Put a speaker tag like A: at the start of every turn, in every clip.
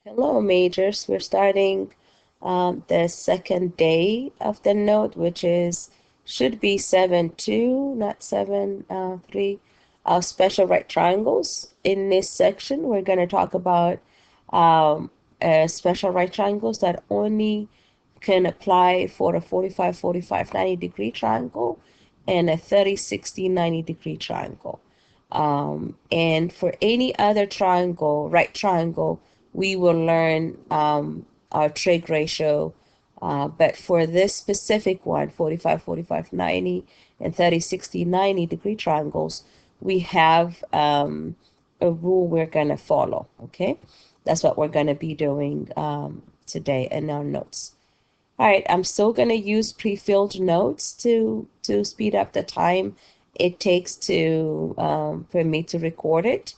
A: Hello, majors. We're starting the second day of the note, which should be 7-2, not 7-3, special right triangles. In this section, we're going to talk about um, special right triangles that only can apply for a 45, 45, 90-degree triangle and a 30, 60, 90-degree triangle. And for any other triangle, right triangle, we will learn our trig ratio. But for this specific one, 45, 45, 90, and 30, 60, 90-degree triangles, we have a rule we're going to follow, okay? That's what we're going to be doing today in our notes. All right, I'm still going to use pre-filled notes to speed up the time it takes to for me to record it.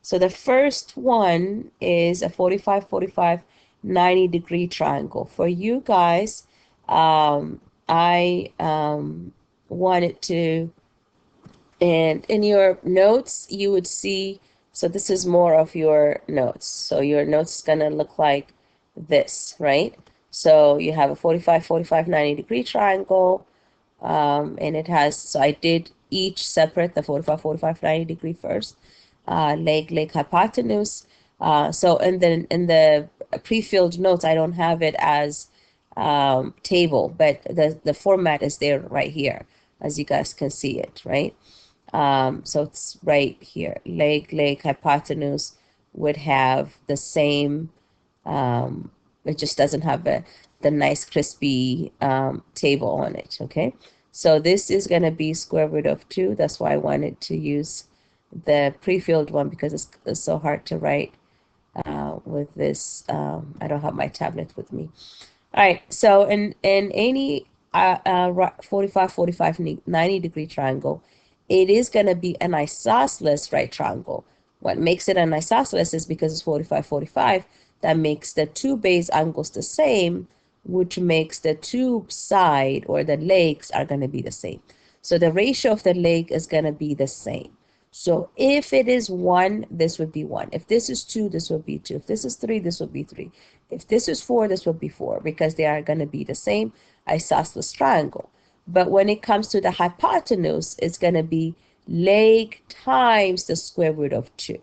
A: So the first one is a 45, 45, 90-degree triangle. For you guys, I wanted to, and in your notes, you would see, so this is more of your notes. So your notes is going to look like this, right? So you have a 45, 45, 90-degree triangle, and it has, so I did each separate, the 45, 45, 90-degree first, leg, hypotenuse. So in the pre-filled notes, I don't have it as table, but the format is there right here, as you guys can see it, right? So it's right here. Leg, hypotenuse would have the same, it just doesn't have the nice crispy table on it, okay? So this is going to be square root of 2. That's why I wanted to use the pre-filled one because it's so hard to write with this. I don't have my tablet with me. All right, so in any 45, 45, 90-degree triangle, it is going to be an isosceles right triangle. What makes it an isosceles is because it's 45, 45, that makes the two base angles the same, which makes the two side or the legs are going to be the same. So the ratio of the leg is going to be the same. So if it is 1, this would be 1. If this is 2, this would be 2. If this is 3, this would be 3. If this is 4, this would be 4 because they are going to be the same isosceles triangle. But when it comes to the hypotenuse, it's going to be leg times the square root of 2.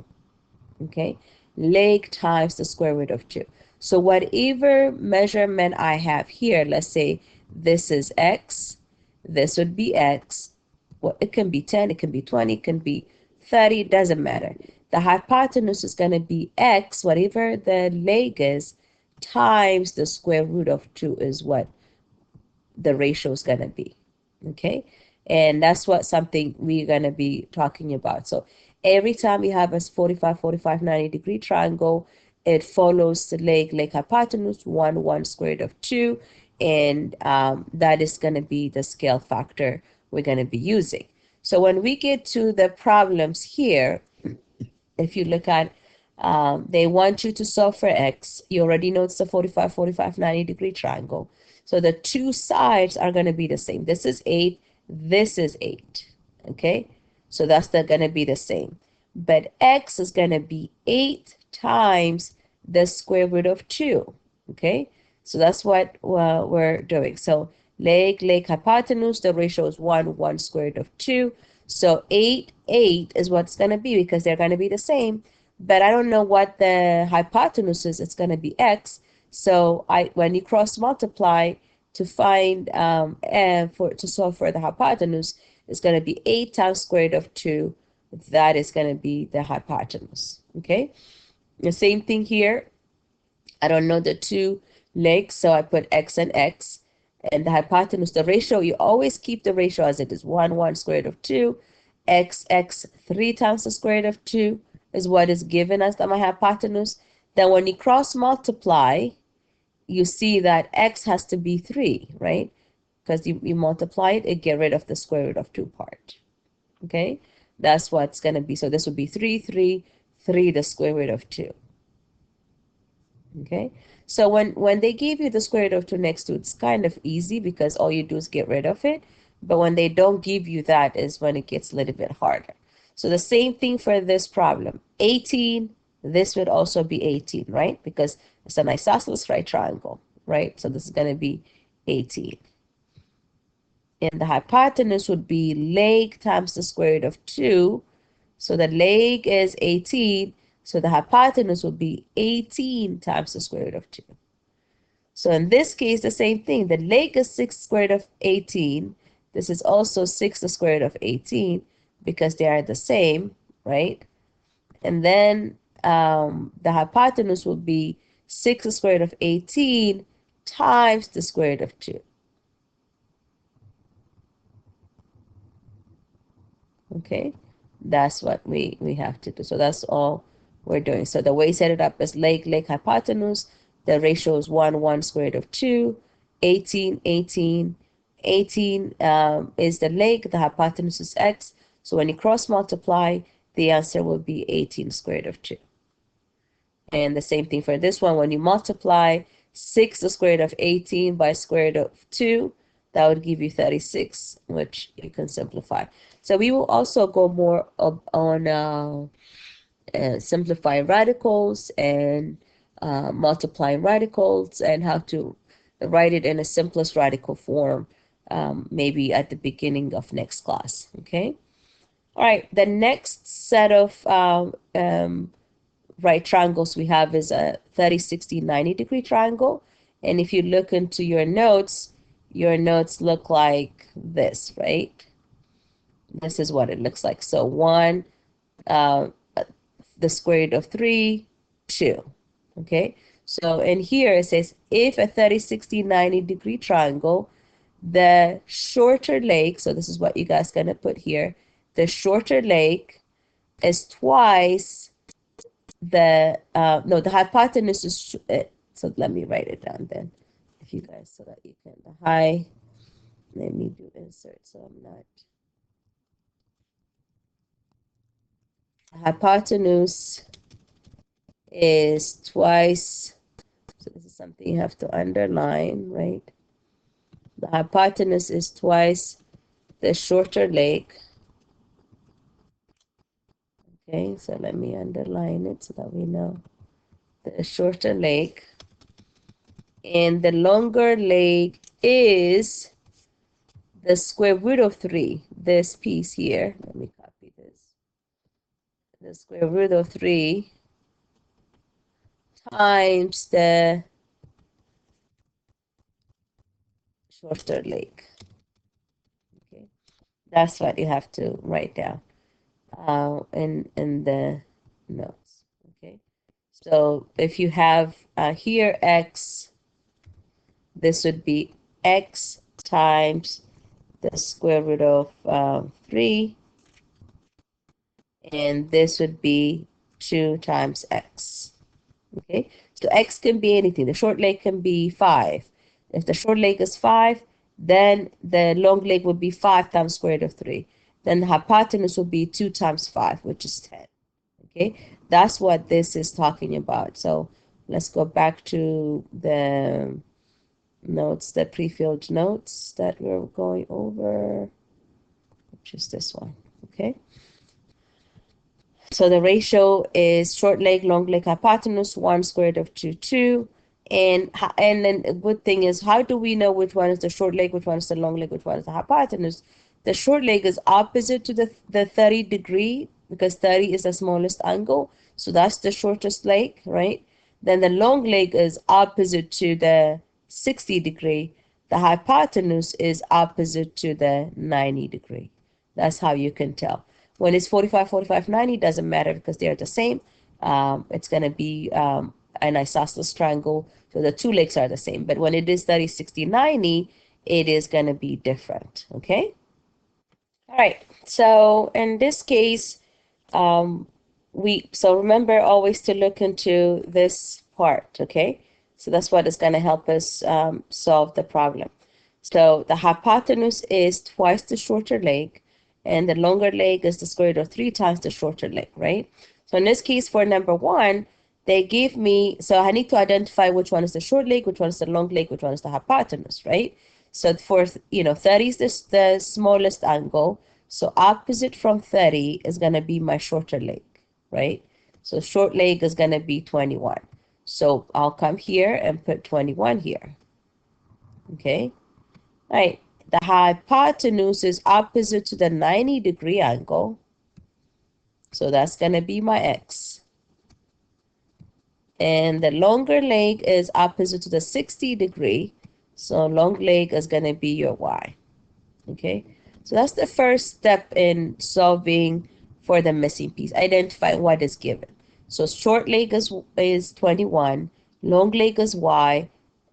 A: Okay? Leg times the square root of 2. So whatever measurement I have here, let's say this is x, this would be x. Well, it can be 10, it can be 20, it can be 30, it doesn't matter. The hypotenuse is going to be x, whatever the leg is, times the square root of 2 is what the ratio is going to be. Okay? And that's what something we're going to be talking about. So every time you have a 45, 45, 90-degree triangle, it follows the leg hypotenuse, 1, 1 square root of 2. And that is going to be the scale factor we're going to be using. So when we get to the problems here, if you look at, they want you to solve for x. You already know it's the 45, 45, 90-degree triangle. So the two sides are going to be the same. This is 8, this is 8, okay? So that's going to be the same. But x is going to be 8 times the square root of 2, okay? So that's what we're doing. So leg, hypotenuse, the ratio is 1, 1 square root of 2. So 8, 8 is what it's going to be because they're going to be the same. But I don't know what the hypotenuse is. It's going to be x. So when you cross multiply to find and to solve for the hypotenuse, it's going to be 8 times square root of 2. That is going to be the hypotenuse. Okay. The same thing here. I don't know the two legs, so I put x and x. And the hypotenuse, the ratio, you always keep the ratio as it is. 1, 1 square root of 2. X, 3 times the square root of 2 is what is given as my hypotenuse. Then when you cross multiply, you see that x has to be 3, right? Because you multiply it, it get rid of the square root of 2 part. Okay? That's what's going to be. So this would be 3, 3, 3, the square root of 2. Okay? So when they give you the square root of 2 next to it, it's kind of easy because all you do is get rid of it. But when they don't give you that is when it gets a little bit harder. So the same thing for this problem. 18, this would also be 18, right? Because it's an isosceles right triangle, right? So this is going to be 18. And the hypotenuse would be leg times the square root of 2. So the leg is 18. So the hypotenuse would be 18 times the square root of 2. So in this case, the same thing. The leg is 6 square root of 18. This is also 6 the square root of 18 because they are the same, right? And then the hypotenuse will be 6 the square root of 18 times the square root of 2. Okay, that's what we have to do. So that's all we're doing. So the way you set it up is leg, hypotenuse. The ratio is 1, 1 square root of 2, 18, 18. 18 is the leg, the hypotenuse is x. So when you cross multiply, the answer will be 18 square root of 2. And the same thing for this one. When you multiply 6 the square root of 18 by square root of 2, that would give you 36, which you can simplify. So we will also go more on simplifying radicals and multiplying radicals and how to write it in a simplest radical form, maybe at the beginning of next class. Okay. All right. The next set of right triangles we have is a 30, 60, 90-degree triangle. And if you look into your notes look like this, right? This is what it looks like. So 1, the square root of 3, 2. Okay, so in here it says if a 30, 60, 90-degree triangle, the shorter leg, so this is what you guys gonna put here, the shorter leg is twice the no, the hypotenuse is so let me write it down then, if you guys, so that you can let me do insert so I'm not. Hypotenuse is twice, so this is something you have to underline, right? The hypotenuse is twice the shorter leg. Okay, so let me underline it so that we know the shorter leg. And the longer leg is the square root of 3, this piece here. Let me copy this. The square root of 3 times the shorter leg. Okay, that's what you have to write down in the notes. Okay, so if you have here x, this would be x times the square root of 3, and this would be 2 times x. Okay, so x can be anything. The short leg can be 5. If the short leg is 5, then the long leg would be 5 times square root of 3. Then the hypotenuse will be 2 times 5, which is 10. Okay, that's what this is talking about. So let's go back to the notes, the pre-filled notes that we're going over, which is this one. Okay, so the ratio is short leg, long leg, hypotenuse, 1 square root of 2, 2. And then a good thing is, how do we know which one is the short leg, which one is the long leg, which one is the hypotenuse? The short leg is opposite to the 30 degree, because 30 is the smallest angle. So that's the shortest leg, right? Then the long leg is opposite to the 60 degree. The hypotenuse is opposite to the 90 degree. That's how you can tell. When it's 45, 45, 90, doesn't matter because they're the same. It's going to be an isosceles triangle, so the two legs are the same. But when it is 30, 60, 90, it is going to be different, okay? All right, so in this case, so remember always to look into this part, okay? So that's what is going to help us solve the problem. So the hypotenuse is twice the shorter leg, and the longer leg is the square root of 3 times the shorter leg, right? So in this case, for number 1, they gave me, so I need to identify which one is the short leg, which one is the long leg, which one is the hypotenuse, right? So for, 30 is the smallest angle. So opposite from 30 is going to be my shorter leg, right? So short leg is going to be 21. So I'll come here and put 21 here. Okay. All right. The hypotenuse is opposite to the 90-degree angle. So that's going to be my X. And the longer leg is opposite to the 60-degree. So long leg is going to be your Y. Okay. So that's the first step in solving for the missing piece. Identify what is given. So short leg is 21. Long leg is Y.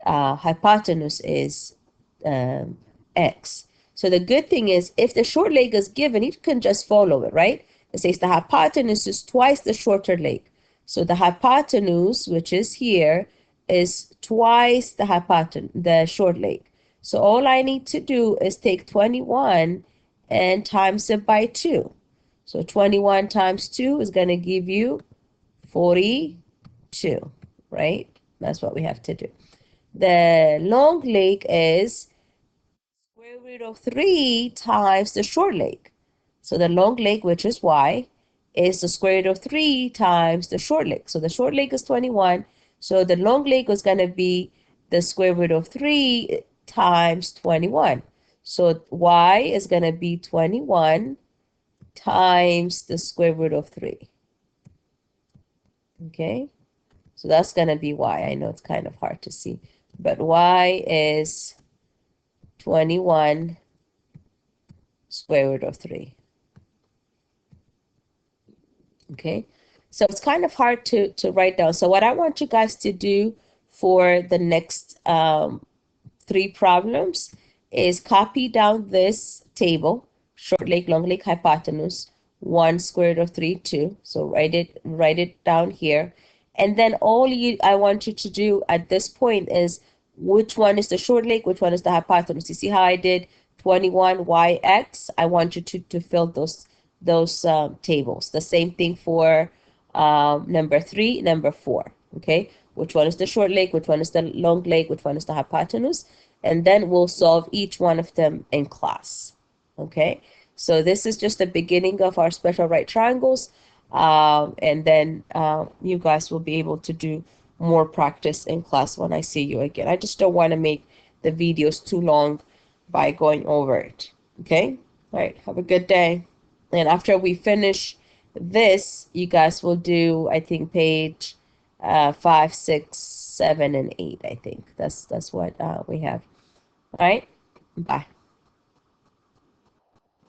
A: Hypotenuse is X. So the good thing is, if the short leg is given, you can just follow it, right? It says the hypotenuse is twice the shorter leg. So the hypotenuse, which is here, is twice the short leg. So all I need to do is take 21 and times it by 2. So 21 times 2 is going to give you 42, right? That's what we have to do. The long leg is square root of 3 times the short leg. So the long leg, which is Y, is the square root of 3 times the short leg. So the short leg is 21. So the long leg is going to be the square root of 3 times 21. So Y is going to be 21 times the square root of 3. Okay, so that's going to be Y. I know it's kind of hard to see, but Y is 21 square root of 3. Okay, so it's kind of hard to write down. So what I want you guys to do for the next 3 problems is copy down this table, short leg, long leg, hypotenuse, 1 square root of 3, 2. So write it down here. And then I want you to do at this point is which one is the short leg, which one is the hypotenuse. You see how I did 21yx? I want you to fill those tables. The same thing for number 3, number 4. Okay, which one is the short leg, which one is the long leg, which one is the hypotenuse, and then we'll solve each one of them in class. Okay, so this is just the beginning of our special right triangles, and then you guys will be able to do more practice in class when I see you again. I just don't want to make the videos too long by going over it. Okay, all right, have a good day. And after we finish this, you guys will do, I think, page 5, 6, 7, and 8. I think that's what we have. All right, bye.